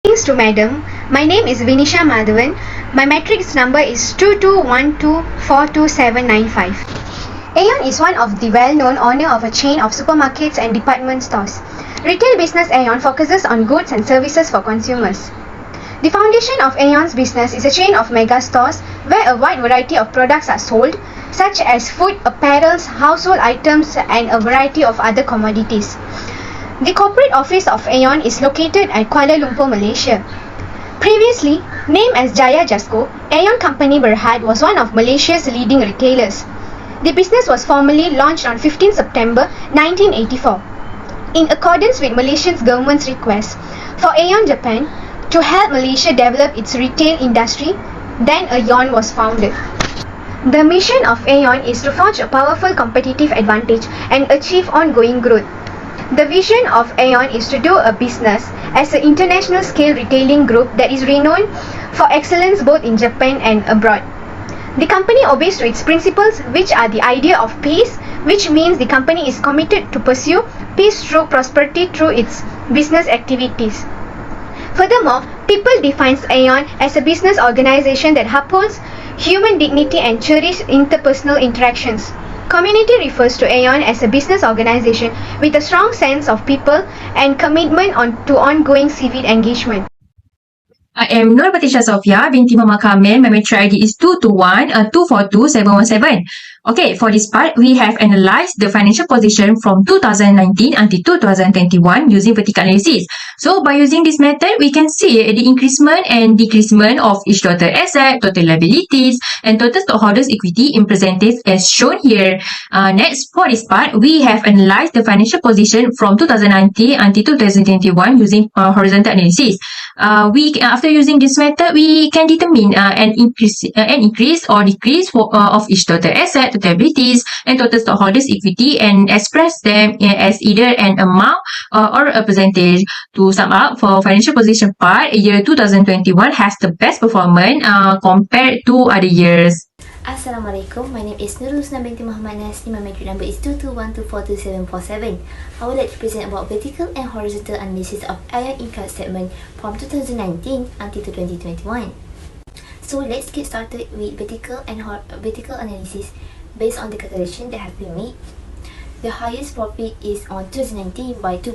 Greetings to Madam. My name is Vinisha Madhavan. My matrix number is 2212422795. Aeon is one of the well-known owner of a chain of supermarkets and department stores. Retail business Aeon focuses on goods and services for consumers. The foundation of Aeon's business is a chain of mega stores where a wide variety of products are sold, such as food, apparels, household items, and a variety of other commodities. The corporate office of Aeon is located at Kuala Lumpur, Malaysia. Previously named as Jaya Jasco, Aeon Company Berhad was one of Malaysia's leading retailers. The business was formally launched on 15 September 1984 in accordance with Malaysian government's request for Aeon Japan to help Malaysia develop its retail industry. Then Aeon was founded. The mission of Aeon is to forge a powerful competitive advantage and achieve ongoing growth. The vision of Aeon is to do a business as an international scale retailing group that is renowned for excellence both in Japan and abroad. The company obeys to its principles, which are the idea of peace, which means the company is committed to pursue peace through prosperity through its business activities. Furthermore, people defines Aeon as a business organization that upholds human dignity and cherishes interpersonal interactions. Community refers to Aeon as a business organization with a strong sense of people and commitment to ongoing civic engagement. I am Nur Batisha Sofia binti Mama Kamil. My matric ID is 221242717. Okay, for this part, we have analyzed the financial position from 2019 until 2021 using vertical analysis. So, by using this method, we can see the increasement and decreasement of each total asset, total liabilities, and total stockholders' equity in percentage as shown here. Next, for this part, we have analyzed the financial position from 2019 until 2021 using horizontal analysis. After using this method, we can determine an increase or decrease of each total asset, total liabilities, and total stockholders' equity, and express them as either an amount or a percentage. To sum up, for financial position part, year 2021 has the best performance compared to other years. Assalamualaikum, my name is Nurul Husna binti Muhammad Nasni. My matric number is 2212422747. I would like to present about vertical and horizontal analysis of Aeon income statement from 2019 until 2021. So let's get started with vertical analysis based on the calculation that have been made. The highest profit is on 2019 by 2%.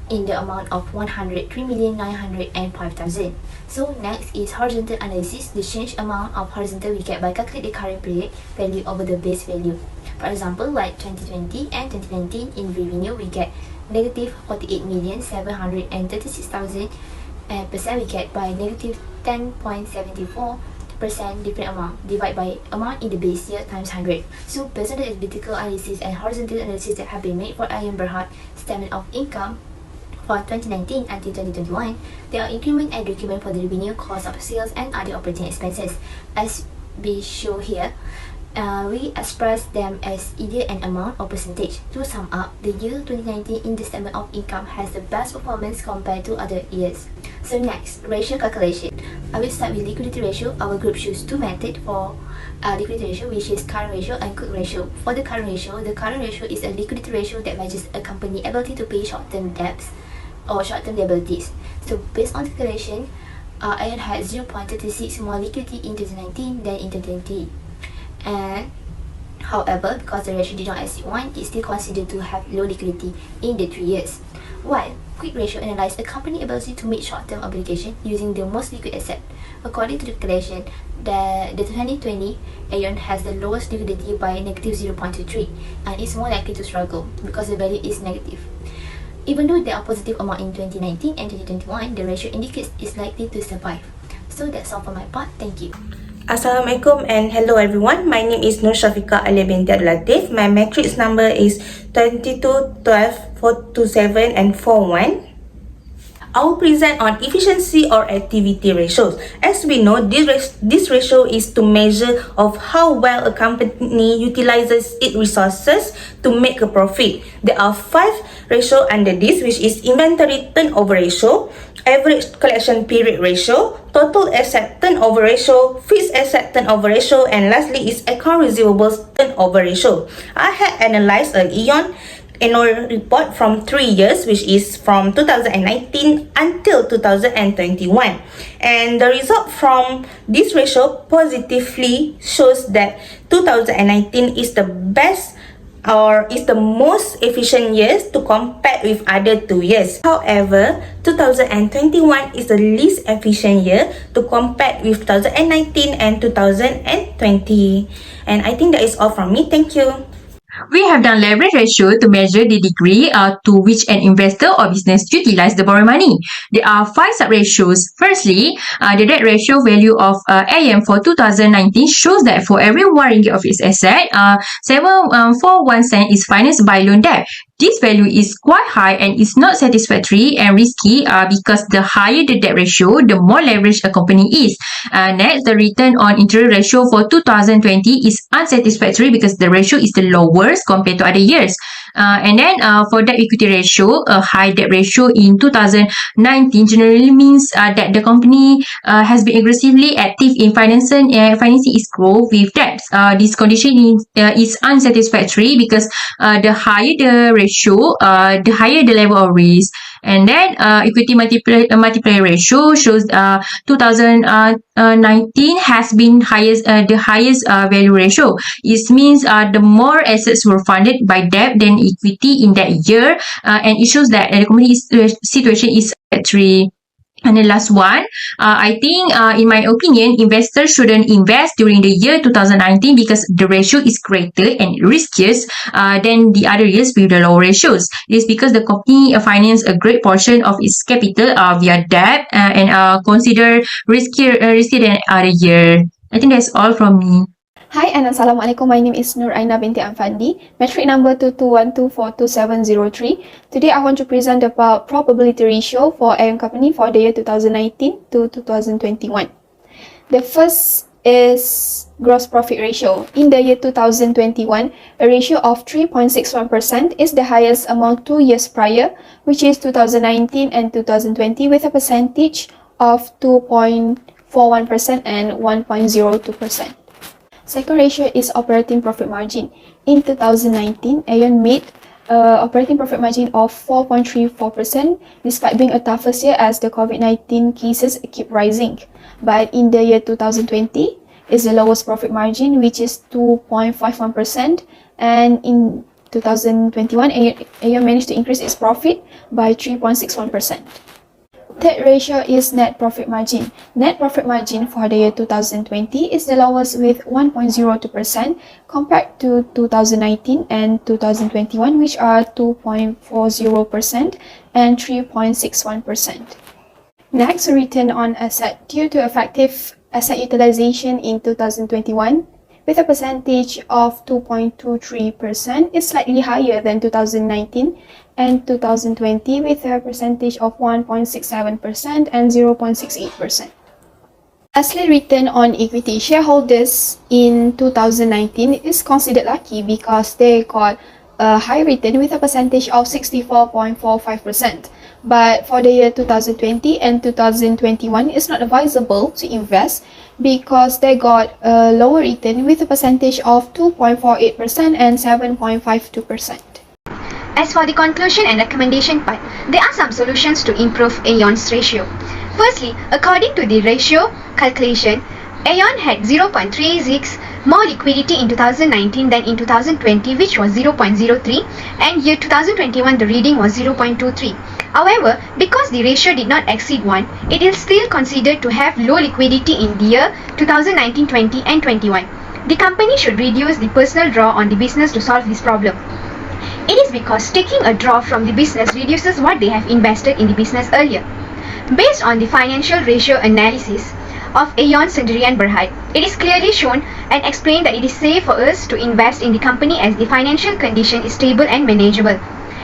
In the amount of 103,905,000. So next is horizontal analysis. The change amount of horizontal we get by calculate the current period value over the base value. For example, like 2020 and 2019 in revenue we get negative 48,736,000 and percent we get by negative 10.74% different amount divided by amount in the base year times 100. So based on the vertical analysis and horizontal analysis that have been made for Aeon Berhad statement of income for 2019 until 2021, there are increment and decrement for the revenue, cost of sales, and other operating expenses. As we show here, we express them as either an amount or percentage. To sum up, the year 2019 in the statement of income has the best performance compared to other years. So next, ratio calculation. I will start with liquidity ratio. Our group choose two methods for liquidity ratio, which is current ratio and quick ratio. For the current ratio is a liquidity ratio that measures a company's ability to pay short-term debts or short-term liabilities. So based on the calculation, Aeon had 0.36 more liquidity in 2019 than in 2020. And however, because the ratio did not exceed 1, it's still considered to have low liquidity in the 3 years. While quick ratio analyzes a company's ability to meet short-term obligation using the most liquid asset. According to the calculation, the 2020 Aeon has the lowest liquidity by negative 0.23 and is more likely to struggle because the value is negative. Even though there are positive amount in 2019 and 2021, the ratio indicates it's likely to survive. So that's all for my part. Thank you. Assalamualaikum and hello everyone. My name is Nur Syafiqah Alia binti Abdul Latif. My matrix number is 22124227 and 41. I will present on efficiency or activity ratios. As we know, this ratio is to measure of how well a company utilizes its resources to make a profit. There are 5 ratios under this, which is inventory turnover ratio, average collection period ratio, total asset turnover ratio, fixed asset turnover ratio, and lastly is account receivables turnover ratio. I had analyzed a Aeon annual report from 3 years, which is from 2019 until 2021. And the result from this ratio positively shows that 2019 is the best or is the most efficient years to compare with other 2 years. However, 2021 is the least efficient year to compare with 2019 and 2020. And I think that is all from me. Thank you. We have done leverage ratio to measure the degree to which an investor or business utilize the borrowed money. There are 5 sub-ratios. Firstly, the debt ratio value of Aeon for 2019 shows that for every 1 ringgit of its asset, 741 cent is financed by loan debt. This value is quite high and is not satisfactory and risky because the higher the debt ratio, the more leveraged a company is. Next, the return on interest ratio for 2020 is unsatisfactory because the ratio is the lowest compared to other years. And then for debt equity ratio, a high debt ratio in 2019 generally means that the company has been aggressively active in financing its growth with debts. This condition is unsatisfactory because the higher the ratio, the higher the level of risk. And then equity multiplier ratio shows 2019 has been the highest value ratio. It means the more assets were funded by debt than equity in that year, and it shows that the company's situation is satisfactory. And the last one, I think in my opinion, investors shouldn't invest during the year 2019 because the ratio is greater and riskier than the other years with the low ratios. It is because the company financed a great portion of its capital via debt and consider riskier than other year. I think that's all from me. Hi and Assalamualaikum. My name is Nur Aina binti Amfandi, metric number 2212422703. Today I want to present about probability ratio for Aeon company for the year 2019 to 2021. The first is gross profit ratio. In the year 2021, a ratio of 3.61% is the highest among 2 years prior, which is 2019 and 2020, with a percentage of 2.41% and 1.02%. Second ratio is operating profit margin. In 2019, Aeon made operating profit margin of 4.34% despite being a toughest year as the COVID-19 cases keep rising. But in the year 2020, is the lowest profit margin, which is 2.51%, and in 2021, Aeon managed to increase its profit by 3.61%. Third ratio is net profit margin. Net profit margin for the year 2020 is the lowest with 1.02% compared to 2019 and 2021, which are 2.40% and 3.61%. Next, return on asset. Due to effective asset utilization in 2021, with a percentage of 2.23%, is slightly higher than 2019 and 2020 with a percentage of 1.67% and 0.68%. Lastly, return on equity. Shareholders in 2019 is considered lucky because they got a high return with a percentage of 64.45%. But for the year 2020 and 2021, it's not advisable to invest because they got a lower return with a percentage of 2.48% and 7.52%. As for the conclusion and recommendation part, there are some solutions to improve Aeon's ratio. Firstly, according to the ratio calculation, Aeon had 0.36 more liquidity in 2019 than in 2020, which was 0.03, and year 2021 the reading was 0.23. However, because the ratio did not exceed 1, it is still considered to have low liquidity in the year 2019, 20 and 21. The company should reduce the personal draw on the business to solve this problem. It is because taking a draw from the business reduces what they have invested in the business earlier. Based on the financial ratio analysis of Aeon, Sendirian Berhad, it is clearly shown and explained that it is safe for us to invest in the company as the financial condition is stable and manageable.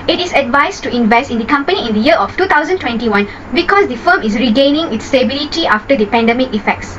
It is advised to invest in the company in the year of 2021 because the firm is regaining its stability after the pandemic effects.